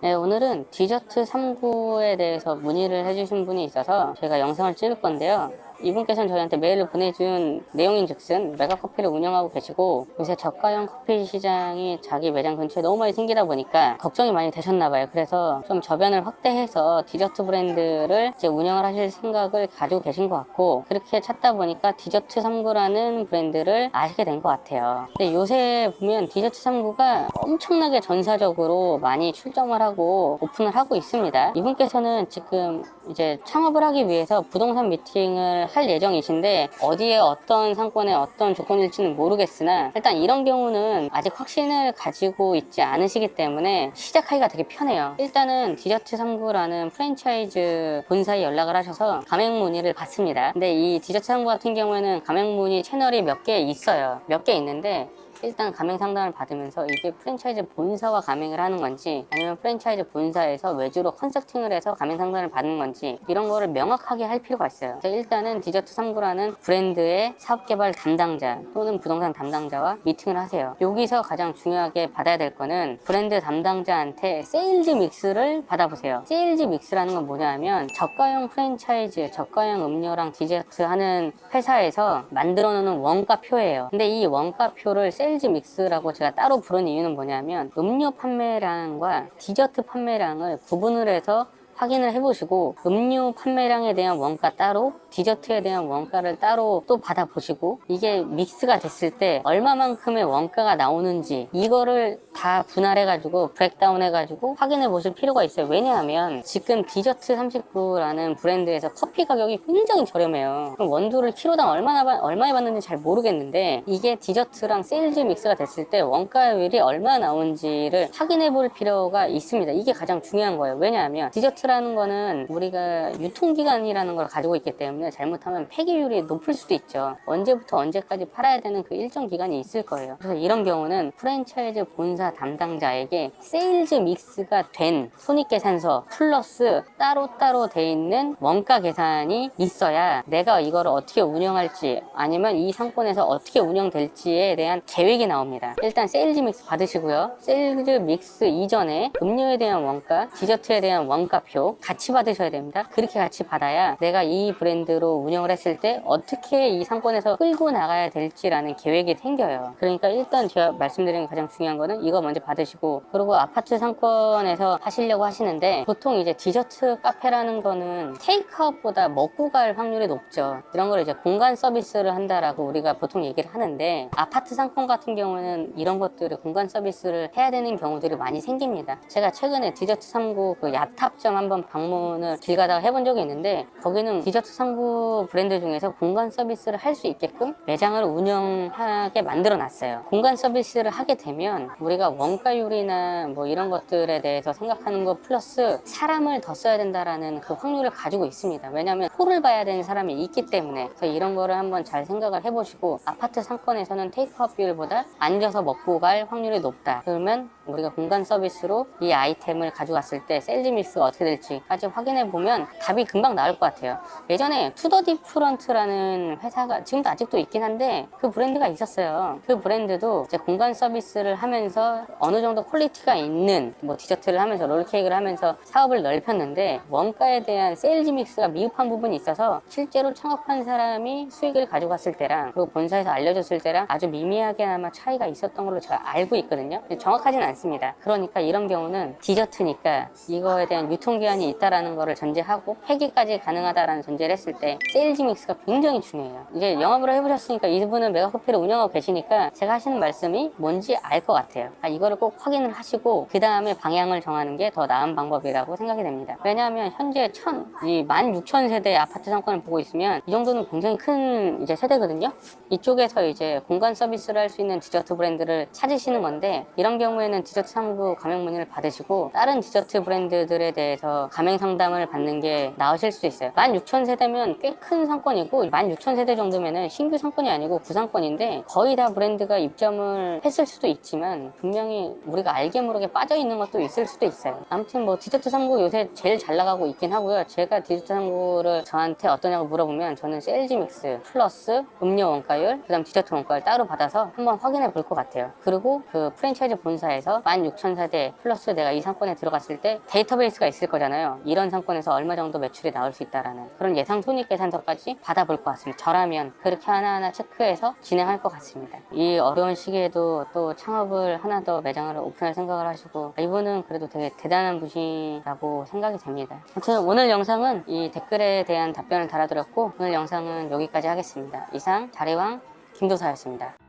네, 오늘은 디저트 3구에 대해서 문의를 해주신 분이 있어서 제가 영상을 찍을 건데요. 이분께서는 저희한테 메일을 보내준 내용인즉슨 메가커피를 운영하고 계시고 요새 저가형 커피 시장이 자기 매장 근처에 너무 많이 생기다 보니까 걱정이 많이 되셨나봐요. 그래서 좀 저변을 확대해서 디저트 브랜드를 이제 운영을 하실 생각을 가지고 계신 것 같고, 그렇게 찾다 보니까 디저트 3구라는 브랜드를 아시게 된 것 같아요. 근데 요새 보면 디저트 3구가 엄청나게 전사적으로 많이 출점을 하고 오픈을 하고 있습니다. 이분께서는 지금 이제 창업을 하기 위해서 부동산 미팅을 할 예정이신데 어디에 어떤 상권에 어떤 조건일지는 모르겠으나 일단 이런 경우는 아직 확신을 가지고 있지 않으시기 때문에 시작하기가 되게 편해요. 일단은 디저트 3구라는 프랜차이즈 본사에 연락을 하셔서 가맹 문의를 받습니다. 근데 이 디저트 3구 같은 경우에는 가맹 문의 채널이 몇 개 있어요. 몇 개 있는데 일단 가맹 상담을 받으면서 이게 프랜차이즈 본사와 가맹을 하는 건지 아니면 프랜차이즈 본사에서 외주로 컨설팅을 해서 가맹 상담을 받는 건지 이런 거를 명확하게 할 필요가 있어요. 일단은 디저트 3구라는 브랜드의 사업개발 담당자 또는 부동산 담당자와 미팅을 하세요. 여기서 가장 중요하게 받아야 될 거는 브랜드 담당자한테 세일즈 믹스를 받아보세요. 세일즈 믹스라는 건 뭐냐면 저가형 프랜차이즈, 저가형 음료랑 디저트 하는 회사에서 만들어 놓는 원가표예요. 근데 이 원가표를 세일즈 믹스라고 제가 따로 부른 이유는 뭐냐면 음료 판매량과 디저트 판매량을 구분을 해서 확인을 해보시고 음료 판매량에 대한 원가 따로 디저트에 대한 원가를 따로 또 받아보시고 이게 믹스가 됐을 때 얼마만큼의 원가가 나오는지 이거를 다 분할해가지고 브렉다운 해가지고 확인해 보실 필요가 있어요. 왜냐하면 지금 디저트 39라는 브랜드에서 커피 가격이 굉장히 저렴해요. 그럼 원두를 키로당 얼마에 받는지 잘 모르겠는데 이게 디저트랑 세일즈 믹스가 됐을 때 원가율이 얼마 나오는지를 확인해 볼 필요가 있습니다. 이게 가장 중요한 거예요. 왜냐하면 디저트라는 거는 우리가 유통기간이라는 걸 가지고 있기 때문에 잘못하면 폐기율이 높을 수도 있죠. 언제부터 언제까지 팔아야 되는 그 일정 기간이 있을 거예요. 그래서 이런 경우는 프랜차이즈 본사 담당자에게 세일즈 믹스가 된 손익계산서 플러스 따로따로 돼 있는 원가 계산이 있어야 내가 이거를 어떻게 운영할지 아니면 이 상권에서 어떻게 운영될지에 대한 계획이 나옵니다. 일단 세일즈 믹스 받으시고요. 세일즈 믹스 이전에 음료에 대한 원가, 디저트에 대한 원가표 같이 받으셔야 됩니다. 그렇게 같이 받아야 내가 이 브랜드로 운영을 했을 때 어떻게 이 상권에서 끌고 나가야 될지라는 계획이 생겨요. 그러니까 일단 제가 말씀드리는 가장 중요한 거는 이거 먼저 받으시고, 그리고 아파트 상권에서 하시려고 하시는데 보통 이제 디저트 카페라는 거는 테이크아웃보다 먹고 갈 확률이 높죠. 이런 걸 이제 공간 서비스를 한다라고 우리가 보통 얘기를 하는데 아파트 상권 같은 경우는 이런 것들을 공간 서비스를 해야 되는 경우들이 많이 생깁니다. 제가 최근에 디저트 3구 그 야탑점 한번 방문을 길 가다가 해본 적이 있는데 거기는 디저트 3구 브랜드 중에서 공간 서비스를 할 수 있게끔 매장을 운영하게 만들어 놨어요. 공간 서비스를 하게 되면 우리가 원가율이나 뭐 이런 것들에 대해서 생각하는 것 플러스 사람을 더 써야 된다라는 그 확률을 가지고 있습니다. 왜냐하면 홀을 봐야 되는 사람이 있기 때문에. 그래서 이런 거를 한번 잘 생각을 해보시고 아파트 상권에서는 테이크아웃 비율보다 앉아서 먹고 갈 확률이 높다. 그러면 우리가 공간 서비스로 이 아이템을 가져갔을 때 세일즈 믹스가 어떻게 될지까지 확인해 보면 답이 금방 나올 것 같아요. 예전에 투더 디프런트라는 회사가 지금도 아직도 있긴 한데 그 브랜드가 있었어요. 그 브랜드도 이제 공간 서비스를 하면서 어느 정도 퀄리티가 있는 뭐 디저트를 하면서 롤케이크를 하면서 사업을 넓혔는데 원가에 대한 세일즈 믹스가 미흡한 부분이 있어서 실제로 창업한 사람이 수익을 가져갔을 때랑 그리고 본사에서 알려줬을 때랑 아주 미미하게나마 차이가 있었던 걸로 제가 알고 있거든요. 정확하지는 않습니다. 그러니까 이런 경우는 디저트니까 이거에 대한 유통기한이 있다라는 거를 전제하고 폐기까지 가능하다라는 전제를 했을 때 세일즈 믹스가 굉장히 중요해요. 이제 영업을 해보셨으니까 이분은 메가커피를 운영하고 계시니까 제가 하시는 말씀이 뭔지 알 것 같아요. 이거를 꼭 확인을 하시고 그 다음에 방향을 정하는 게 더 나은 방법이라고 생각이 됩니다. 왜냐하면 현재 16,000세대 아파트 상권을 보고 있으면 이 정도는 굉장히 큰 이제 세대거든요. 이쪽에서 이제 공간 서비스를 할 수 있는 디저트 브랜드를 찾으시는 건데 이런 경우에는 디저트 3구 가맹 문의를 받으시고 다른 디저트 브랜드들에 대해서 가맹 상담을 받는 게 나으실 수 있어요. 16,000세대면 꽤 큰 상권이고 16,000세대 정도면은 신규 상권이 아니고 구상권인데 거의 다 브랜드가 입점을 했을 수도 있지만 분명 분명히 우리가 알게 모르게 빠져 있는 것도 있을 수도 있어요. 아무튼 뭐 디저트 3구 요새 제일 잘 나가고 있긴 하고요. 제가 디저트 3구를 저한테 어떠냐고 물어보면 저는 셀지 믹스 플러스 음료 원가율 그다음 디저트 원가율 따로 받아서 한번 확인해 볼 것 같아요. 그리고 그 프랜차이즈 본사에서 16,000세대 플러스 내가 이 상권에 들어갔을 때 데이터베이스가 있을 거잖아요. 이런 상권에서 얼마 정도 매출이 나올 수 있다라는 그런 예상 손익 계산서까지 받아볼 것 같습니다. 저라면 그렇게 하나하나 체크해서 진행할 것 같습니다. 이 어려운 시기에도 또 창업을 하나 더 매장을 오픈할 생각을 하시고 이분은 그래도 되게 대단한 분이라고 생각이 됩니다. 아무튼 오늘 영상은 이 댓글에 대한 답변을 달아드렸고 오늘 영상은 여기까지 하겠습니다. 이상 자리왕 김도사였습니다.